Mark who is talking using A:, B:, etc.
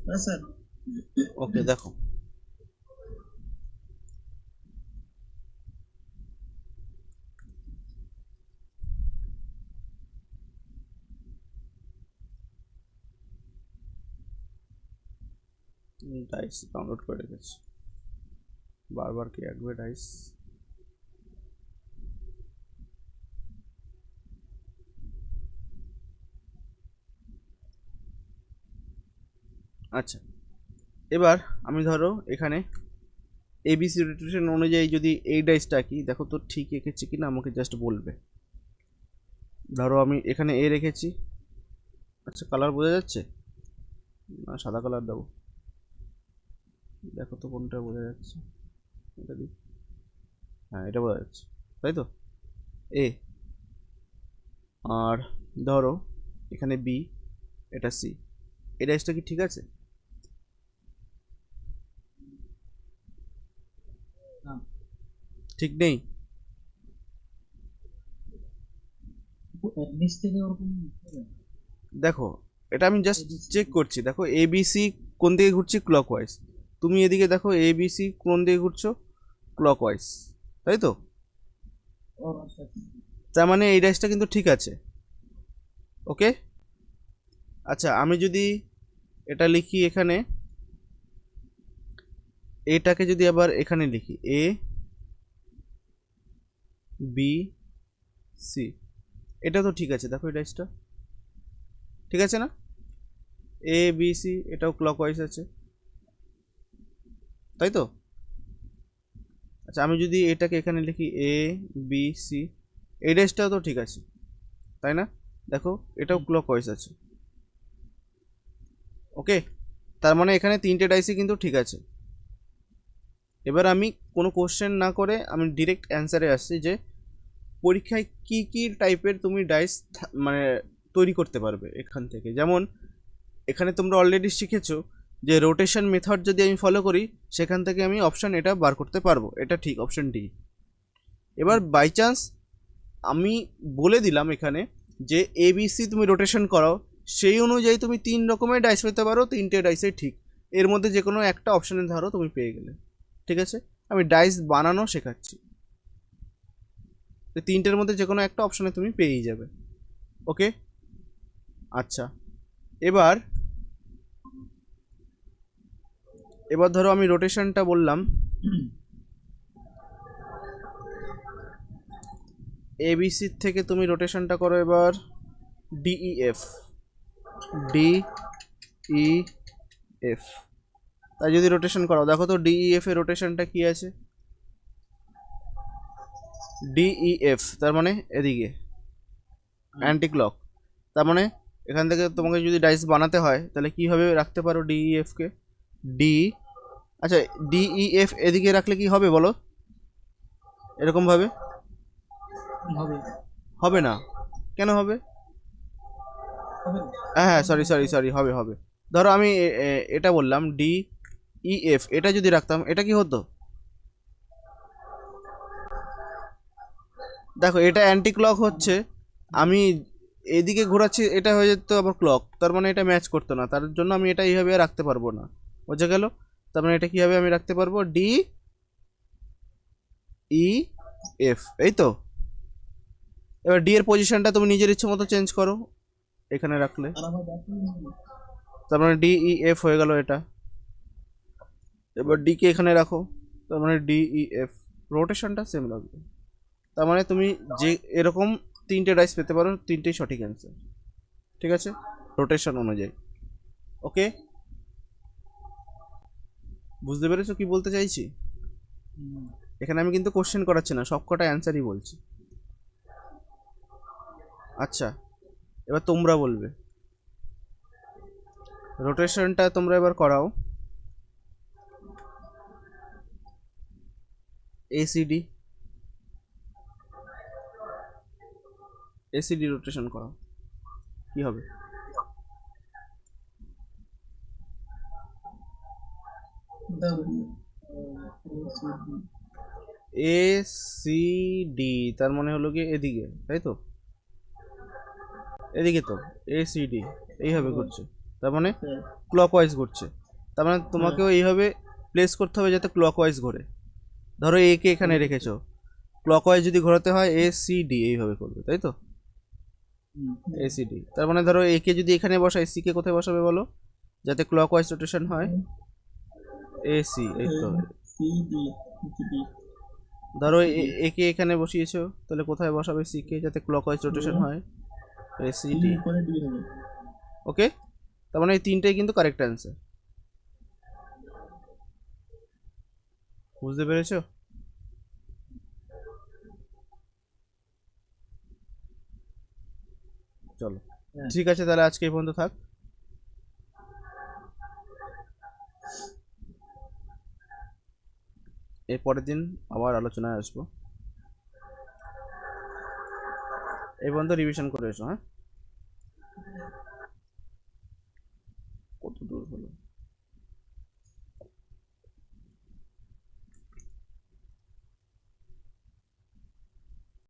A: না স্যার।
B: ওকে দেখো, dice download করে রেখেছি, বারবার কি আঁকবে ডাইস। আচ্ছা, এবার আমি ধরো এখানে এবিসি রোটেশন অনুযায়ী যদি এই ডাইসটা আঁকি, দেখো তো ঠিক এঁকেছি কিনা আমাকে জাস্ট বলবে। ধরো আমি এখানে এ রেখেছি। আচ্ছা, কালার বোঝা যাচ্ছে না? সাদা কালার দেবো, দেখো তো কোনটা বোঝা যাচ্ছে। এটা দিই, হ্যাঁ এটা বোঝা যাচ্ছে, তাই তো? এ, আর ধরো এখানে বি, এটা সি। এই ডাইসটা কি ঠিক আছে?
A: না,
B: ঠিক নেই?
A: নিচ থেকে ওরকম হবে না।
B: দেখো, এটা আমি জাস্ট
A: ABC
B: চেক করছি। দেখো এ বি সি কোন দিকে ঘুরছি, ক্লকওয়াইজ। তুমি এদিকে দেখো এ বি সি কোন দিকে ঘুরছো, ক্লকওয়াইজ, তাই তো?
A: ও আচ্ছা আচ্ছা।
B: তার মানে এই ডাইসটা কিন্তু ঠিক আছে। ওকে। আচ্ছা, আমি যদি এটা লিখি এখানে, এটাকে যদি আবার এখানে লিখি এ বি সি, এটা তো ঠিক আছে। দেখো এই ডাইসটা ঠিক আছে না? এ বি সি এটাও ক্লকওয়াইজ আছে, তাই তো? আচ্ছা, আমি যদি এটাকে এখানে লিখি এ বি সি, এই ডাইসটাও তো ঠিক আছে, তাই না? দেখো এটাও
A: হুম,
B: ক্লকওয়াইজ আছে। ওকে, তার মানে এখানে তিনটে ডাইসই কিন্তু ঠিক আছে। এবার আমি কোনো কোশ্চেন না করে আমি ডিরেক্ট অ্যান্সারে আসছি যে পরীক্ষায় কি কি টাইপের তুমি ডাইস মানে তৈরি করতে পারবে এখান থেকে। যেমন এখানে তোমরা অলরেডি শিখেছো যে রোটেশন মেথড যদি আমি ফলো করি, সেখান থেকে আমি অপশান এটা বার করতে পারবো, এটা ঠিক, অপশান ডি। এবার
A: হুম,
B: বাই চান্স আমি বলে দিলাম এখানে যে এবিসি তুমি রোটেশন করাও, সেই অনুযায়ী তুমি তিন রকমের ডাইস পেতে পারো, তিনটে ডাইসে ঠিক। এর মধ্যে যে কোনো একটা অপশানের ধারো তুমি পেয়ে গেলে। ঠিক আছে, আমি ডাইস বানানো শেখাচ্ছি, তো তিনটের মধ্যে যে কোনো একটা অপশানে তুমি পেয়েই যাবে। ওকে। আচ্ছা, এবার এবার ধরো আমি রোটেশনটা বললাম, এবিসির থেকে তুমি রোটেশনটা করো এবার ডিইএফ, ডিইএফ। তাই যদি রোটেশন করো, দেখো তো ডিইএফ এর রোটেশনটা কি আছে। ডিইএফ তার মানে এদিকে
A: হুম।
B: Anti clock. তার মানে এখান থেকে তোমাকে যদি ডাইস বানাতে হয় তাহলে কীভাবে রাখতে পারো ডিইএফকে, ডি, আচ্ছা ডিইএফ এদিকে রাখলে কি হবে বলো, এরকমভাবে?
A: হবে
B: হবে না, কেন হবে?
A: হবে না।
B: হ্যাঁ হ্যাঁ,
A: কারণ
B: সরি সরি সরি, হবে হবে। ধরো আমি এটা বললাম ডি ই এফ, এটা যদি রাখতাম এটা কি হতো? দেখো এটা অ্যান্টি ক্লক হচ্ছে, আমি এদিকে ঘোরাচ্ছি, এটা হয়ে যেত আবার ক্লক, তার মানে এটা ম্যাচ করতো না, তার জন্য আমি এটা এইভাবে রাখতে পারবো না। বোঝা গেল? তার মানে এটা কীভাবে আমি রাখতে পারবো, ডি ই এফ, এই তো। এবার ডি এর পজিশনটা তুমি নিজের ইচ্ছে মতো চেঞ্জ করো এখানে রাখলে।
A: আর আমার ব্যাপার
B: তার মানে ডি ই এফ হয়ে গেল এটা। এবার ডি কে এখানে রাখো, তার মানে ডি ই এফ, রোটেশনটা সেম লাগবে। তার মানে তুমি যে এরকম তিনটে ডাইস পেতে পারো, তিনটেই সঠিক অ্যান্সার। ঠিক আছে, রোটেশন অনুযায়ী। ওকে, বুঝতে পেরেছো কি বলতে চাইছি? এখানে আমি কিন্তু কোশ্চেন করাচ্ছি না, সব কটা অ্যান্সারই বলছি। আচ্ছা, এবার তোমরা বলবে, রোটেশনটা তোমরা এবার করাও এসিডি, এসিডি রোটেশন করাও, কি হবে? এ সি ডি, তার মানে হলো কি এদিকে, তাই তো? এদিকে তো এ সি ডি এইভাবে করছে, তার মানে
A: হ্যাঁ
B: ক্লকওয়াইজ ঘুরছে। তার মানে তোমাকেও এইভাবে প্লেস করতে হবে যাতে ক্লকওয়াইজ ঘোরে। ধরো এ কে এখানে রেখেছো, ক্লকওয়াইজ যদি ঘোরাতে হয় এ সি ডি এইভাবে করবে, তাই তো? এ সি ডি, তার মানে ধরো এ কে যদি এখানে বসাই, সি কে কোথায় বসাবে বলো, যাতে ক্লকওয়াইজ রোটেশন হয়? এ সি, এই তো।
A: সি ডি ডি
B: ধরো এ কে এখানে বসিয়েছো, তাহলে কোথায় বসাবে সি কে যাতে ক্লকওয়াইজ রোটেশন হয়? A C
A: C
B: D.
A: উপরে ডি হবে।
B: ওকে, তার মানে এই তিনটেই কিন্তু কারেক্ট অ্যান্সার। বুঝতে পেরেছো? চলো,
A: হ্যাঁ।
B: ঠিক আছে, তাহলে আজকে এই পর্যন্ত থাক। এর পরের দিন আবার আলোচনায় আসবো। এই পর্যন্ত রিভিশন করে এসো, হ্যাঁ? কত দূর হলো?